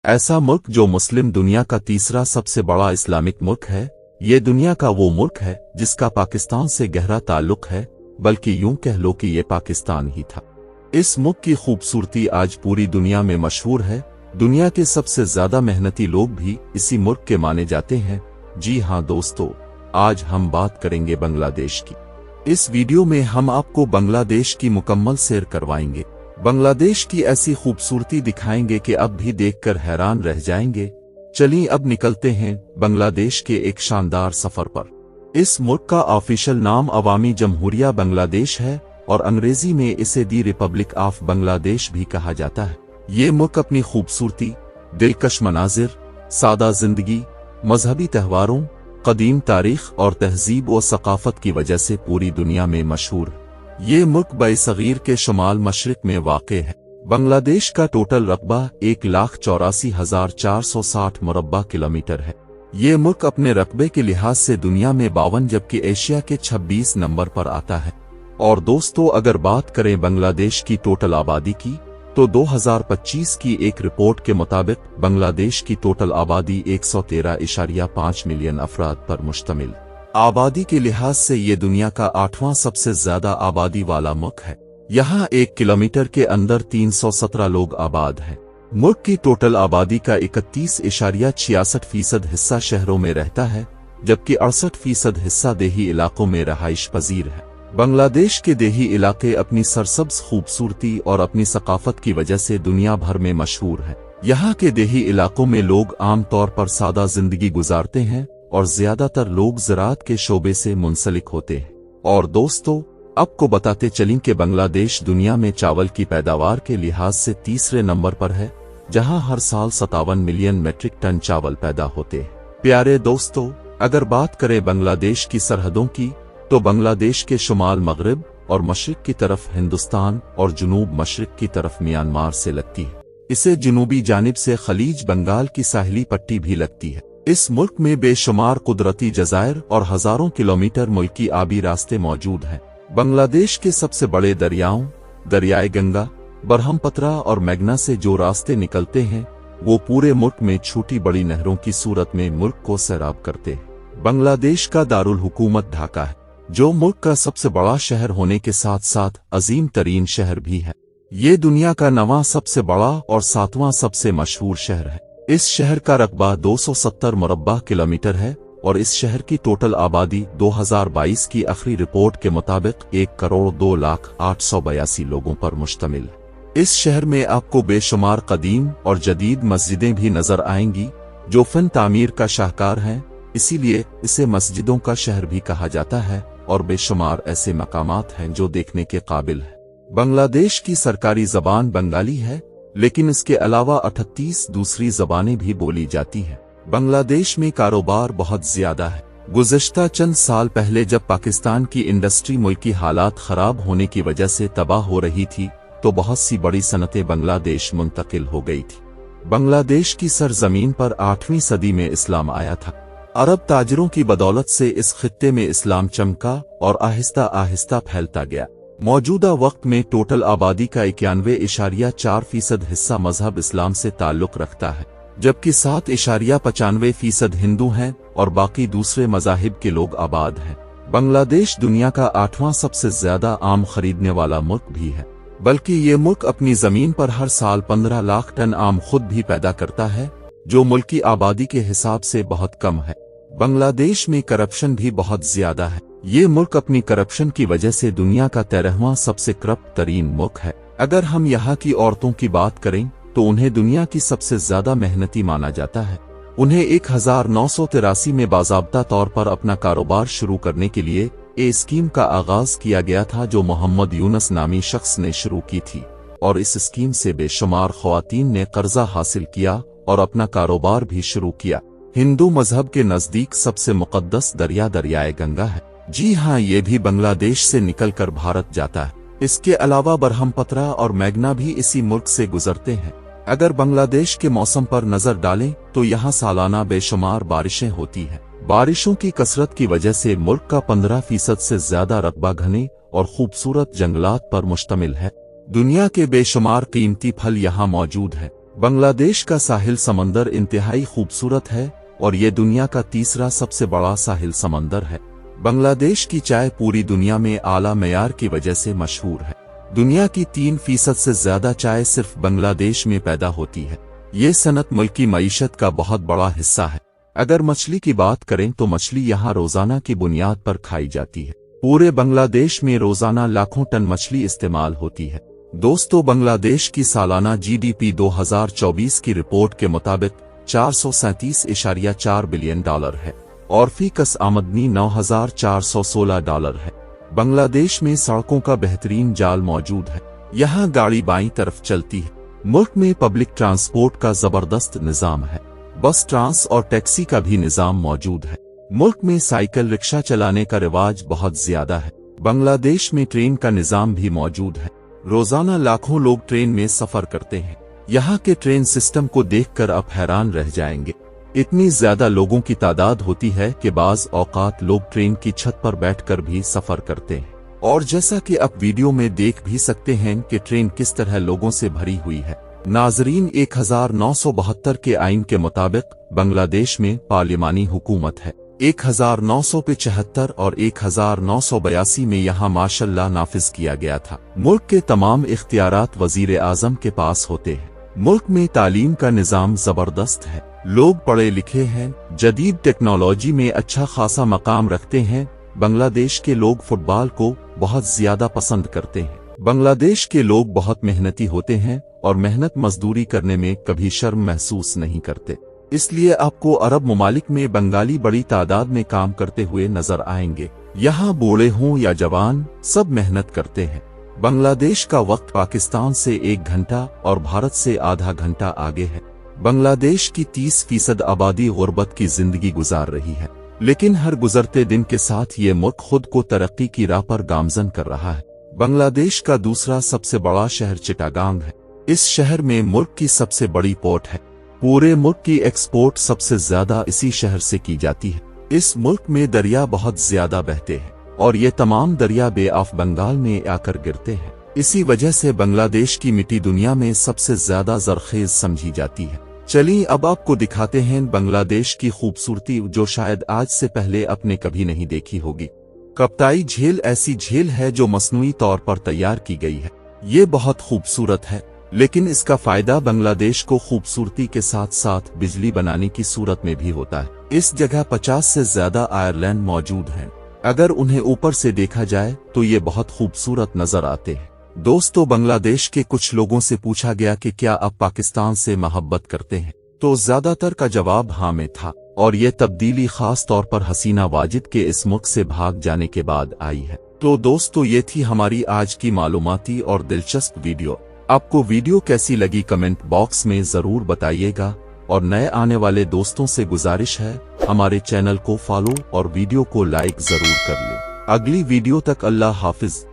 ऐसा मुल्क जो मुस्लिम दुनिया का तीसरा सबसे बड़ा इस्लामिक मुल्क है। ये दुनिया का वो मुल्क है जिसका पाकिस्तान से गहरा ताल्लुक है, बल्कि यूं कह लो कि ये पाकिस्तान ही था। इस मुल्क की खूबसूरती आज पूरी दुनिया में मशहूर है। दुनिया के सबसे ज्यादा मेहनती लोग भी इसी मुल्क के माने जाते हैं। जी हाँ दोस्तों, आज हम बात करेंगे बांग्लादेश की। इस वीडियो में हम आपको बांग्लादेश की मुकम्मल सैर करवाएंगे। बांग्लादेश की ऐसी खूबसूरती दिखाएंगे कि अब भी देखकर हैरान रह जाएंगे। चलिए अब निकलते हैं बांग्लादेश के एक शानदार सफर पर। इस मुल्क का ऑफिशियल नाम अवामी जमहूरिया बांग्लादेश है और अंग्रेजी में इसे दी रिपब्लिक ऑफ बांग्लादेश भी कहा जाता है। ये मुल्क अपनी खूबसूरती, दिलकश मनाजिर, सादा जिंदगी, मजहबी त्योहारों, कदीम तारीख और तहजीब व सकाफत की वजह से पूरी दुनिया में मशहूर है। ये मुल्क बरसगीर के शुमाल मशरिक में वाक़े है। बांग्लादेश का टोटल रकबा 1,84,460 मुरब्बा किलोमीटर है। ये मुल्क अपने रकबे के लिहाज से दुनिया में 52 जबकि एशिया के 26 नंबर पर आता है। और दोस्तों, अगर बात करें बांग्लादेश की टोटल आबादी की, तो 2025 की एक रिपोर्ट के मुताबिक बांग्लादेश की टोटल आबादी 113.5 मिलियन अफराद पर मुश्तमिल। आबादी के लिहाज से ये दुनिया का 8वां सबसे ज्यादा आबादी वाला मुल्क है। यहाँ 1 किलोमीटर के अंदर 317 लोग आबाद हैं। मुल्क की टोटल आबादी का 31.66% हिस्सा शहरों में रहता है, जबकि 68% हिस्सा देही इलाकों में रहाइश पजीर है। बांग्लादेश के देही इलाके अपनी सरसब्ज खूबसूरती और अपनी सकाफत की वजह से दुनिया भर में मशहूर हैं। यहाँ के देही इलाकों में लोग आमतौर पर सादा जिंदगी गुजारते हैं और ज्यादातर लोग ज़राअत के शोबे से मुंसलिक होते हैं। और दोस्तों, आपको बताते चलें कि बांग्लादेश दुनिया में चावल की पैदावार के लिहाज से तीसरे नंबर पर है, जहां हर साल 57 मिलियन मेट्रिक टन चावल पैदा होते हैं। प्यारे दोस्तों, अगर बात करें बांग्लादेश की सरहदों की, तो बांग्लादेश के शुमाल मगरिब और मशरिक की तरफ हिंदुस्तान और जुनूब मशरिक की तरफ म्यांमार से लगती है। इसे जुनूबी जानिब से खलीज बंगाल की साहिली पट्टी भी लगती है। इस मुल्क में बेशुमार कुदरती जज़ायर और हजारों किलोमीटर मुल्की आबी रास्ते मौजूद हैं। बांग्लादेश के सबसे बड़े दरियाओं, दरियाए गंगा, बरहमपुत्रा और मेघना से जो रास्ते निकलते हैं, वो पूरे मुल्क में छोटी बड़ी नहरों की सूरत में मुल्क को सैराब करते हैं। बांग्लादेश का दारुल हुकूमत ढाका है, जो मुल्क का सबसे बड़ा शहर होने के साथ साथ अजीम तरीन शहर भी है। ये दुनिया का 9वां सबसे बड़ा और 7वां सबसे मशहूर शहर है। इस शहर का रकबा 270 मुरब्बा किलोमीटर है और इस शहर की टोटल आबादी 2022 की आखिरी रिपोर्ट के मुताबिक 1,02,0882 लोगों पर मुश्तमिल है। इस शहर में आपको बेशुमार कदीम और जदीद मस्जिदें भी नजर आएंगी, जो फन तामीर का शाहकार हैं। इसीलिए इसे मस्जिदों का शहर भी कहा जाता है और बेशुमार ऐसे मकामात हैं जो देखने के काबिल है। बांग्लादेश की सरकारी जबान बंगाली है, लेकिन इसके अलावा 38 दूसरी जबानें भी बोली जाती हैं। बांग्लादेश में कारोबार बहुत ज्यादा है। गुज़श्ता चंद साल पहले जब पाकिस्तान की इंडस्ट्री मुल्की हालात खराब होने की वजह से तबाह हो रही थी, तो बहुत सी बड़ी सनतें बांग्लादेश मुंतकिल हो गई थी। बांग्लादेश की सरजमीन पर 8वीं सदी में इस्लाम आया था। अरब ताजरों की बदौलत से इस खित्ते में इस्लाम चमका और आहिस्ता आहिस्ता फैलता गया। मौजूदा वक्त में टोटल आबादी का 91.4% हिस्सा मजहब इस्लाम से ताल्लुक रखता है, जबकि 7.95% हिंदू हैं और बाकी दूसरे मजाहिब के लोग आबाद हैं। बांग्लादेश दुनिया का 8वां सबसे ज्यादा आम खरीदने वाला मुल्क भी है, बल्कि ये मुल्क अपनी जमीन पर हर साल 15 लाख टन आम खुद भी पैदा करता है, जो मुल्क की आबादी के हिसाब से बहुत कम है। बांग्लादेश में करप्शन भी बहुत ज्यादा है। ये मुल्क अपनी करप्शन की वजह से दुनिया का 13वां सबसे करप्ट तरीन मुल्क है। अगर हम यहाँ की औरतों की बात करें, तो उन्हें दुनिया की सबसे ज्यादा मेहनती माना जाता है। उन्हें 1983 में बाज़ाब्ता तौर पर अपना कारोबार शुरू करने के लिए ए स्कीम का आगाज किया गया था, जो मोहम्मद यूनुस नामी शख्स ने शुरू की थी। और इस स्कीम से बेशुमार ख्वातीन ने कर्जा हासिल किया और अपना कारोबार भी शुरू किया। हिंदू मजहब के नजदीक सबसे मुकद्दस दरिया दरियाए गंगा है। जी हाँ, ये भी बांग्लादेश से निकलकर भारत जाता है। इसके अलावा बरहमपुत्रा और मेघना भी इसी मुल्क से गुजरते हैं। अगर बांग्लादेश के मौसम पर नजर डालें, तो यहाँ सालाना बेशुमार बारिशें होती हैं। बारिशों की कसरत की वजह से मुल्क का 15% से ज्यादा रकबा घने और खूबसूरत जंगलात पर मुश्तमिल है। दुनिया के बेशुमार कीमती फल यहाँ मौजूद है। बांग्लादेश का साहिल समंदर इंतहाई खूबसूरत है और ये दुनिया का तीसरा सबसे बड़ा साहिल समंदर है। बांग्लादेश की चाय पूरी दुनिया में आला मेयार की वजह से मशहूर है। दुनिया की 3% से ज्यादा चाय सिर्फ बांग्लादेश में पैदा होती है। ये सनत मुल्क की मईशत का बहुत बड़ा हिस्सा है। अगर मछली की बात करें तो मछली यहाँ रोजाना की बुनियाद पर खाई जाती है। पूरे बांग्लादेश में रोजाना लाखों टन मछली इस्तेमाल होती है। दोस्तों, बांग्लादेश की सालाना जीडीपी 2024 की रिपोर्ट के मुताबिक 437.4 बिलियन डॉलर है और फी कस आमदनी $9,416 है। बांग्लादेश में सड़कों का बेहतरीन जाल मौजूद है। यहाँ गाड़ी बाईं तरफ चलती है। मुल्क में पब्लिक ट्रांसपोर्ट का जबरदस्त निजाम है। बस ट्रांस और टैक्सी का भी निजाम मौजूद है। मुल्क में साइकिल रिक्शा चलाने का रिवाज बहुत ज्यादा है। बांग्लादेश में ट्रेन का निजाम भी मौजूद है। रोजाना लाखों लोग ट्रेन में सफर करते हैं। यहाँ के ट्रेन सिस्टम को देखकर आप हैरान रह जाएंगे। इतनी ज्यादा लोगों की तादाद होती है कि बाज औकात लोग ट्रेन की छत पर बैठकर भी सफर करते हैं। और जैसा कि आप वीडियो में देख भी सकते हैं कि ट्रेन किस तरह लोगों से भरी हुई है। नाजरीन, 1972 के आइन के मुताबिक बांग्लादेश में पार्लिमानी हुकूमत है। 1975 और 1982 में यहाँ मार्शल लॉ नाफिज किया गया था। मुल्क के तमाम इख्तियारात वजीर आजम के पास होते हैं। मुल्क में तालीम का निजाम जबरदस्त है। लोग पढ़े लिखे हैं, जदीद टेक्नोलॉजी में अच्छा खासा मकाम रखते हैं। बांग्लादेश के लोग फुटबॉल को बहुत ज्यादा पसंद करते हैं। बांग्लादेश के लोग बहुत मेहनती होते हैं और मेहनत मजदूरी करने में कभी शर्म महसूस नहीं करते। इसलिए आपको अरब ममालिक में बंगाली बड़ी तादाद में काम करते हुए नजर आएंगे। यहाँ बूढ़े हों या जवान, सब मेहनत करते हैं। बांग्लादेश का वक्त पाकिस्तान से 1 घंटा और भारत से आधा घंटा आगे है। बांग्लादेश की 30% आबादी गुर्बत की जिंदगी गुजार रही है, लेकिन हर गुजरते दिन के साथ ये मुल्क खुद को तरक्की की राह पर गामजन कर रहा है। बांग्लादेश का दूसरा सबसे बड़ा शहर चिटागांग है। इस शहर में मुल्क की सबसे बड़ी पोर्ट है। पूरे मुल्क की एक्सपोर्ट सबसे ज्यादा इसी शहर से की जाती है। इस मुल्क में दरिया बहुत ज्यादा बहते हैं और ये तमाम दरिया बे ऑफ बंगाल में आकर गिरते हैं। इसी वजह से बांग्लादेश की मिट्टी दुनिया में सबसे ज्यादा जरखेज समझी जाती है। चलिए अब आपको दिखाते हैं बांग्लादेश की खूबसूरती, जो शायद आज से पहले आपने कभी नहीं देखी होगी। कप्ताई झील ऐसी झील है जो मसनूई तौर पर तैयार की गई है। ये बहुत खूबसूरत है, लेकिन इसका फायदा बांग्लादेश को खूबसूरती के साथ साथ बिजली बनाने की सूरत में भी होता है। इस जगह 50 से ज्यादा आयरलैंड मौजूद हैं। अगर उन्हें ऊपर से देखा जाए तो ये बहुत खूबसूरत नजर आते हैं। दोस्तों, बांग्लादेश के कुछ लोगों से पूछा गया कि क्या आप पाकिस्तान से मोहब्बत करते हैं, तो ज्यादातर का जवाब हाँ में था। और ये तब्दीली खास तौर पर हसीना वाजिद के इस मुल्क से भाग जाने के बाद आई है। तो दोस्तों, ये थी हमारी आज की मालूमाती और दिलचस्प वीडियो। आपको वीडियो कैसी लगी कमेंट बॉक्स में जरूर बताइएगा और नए आने वाले दोस्तों से गुजारिश है हमारे चैनल को फॉलो और वीडियो को लाइक जरूर कर लें। अगली वीडियो तक अल्लाह हाफिज।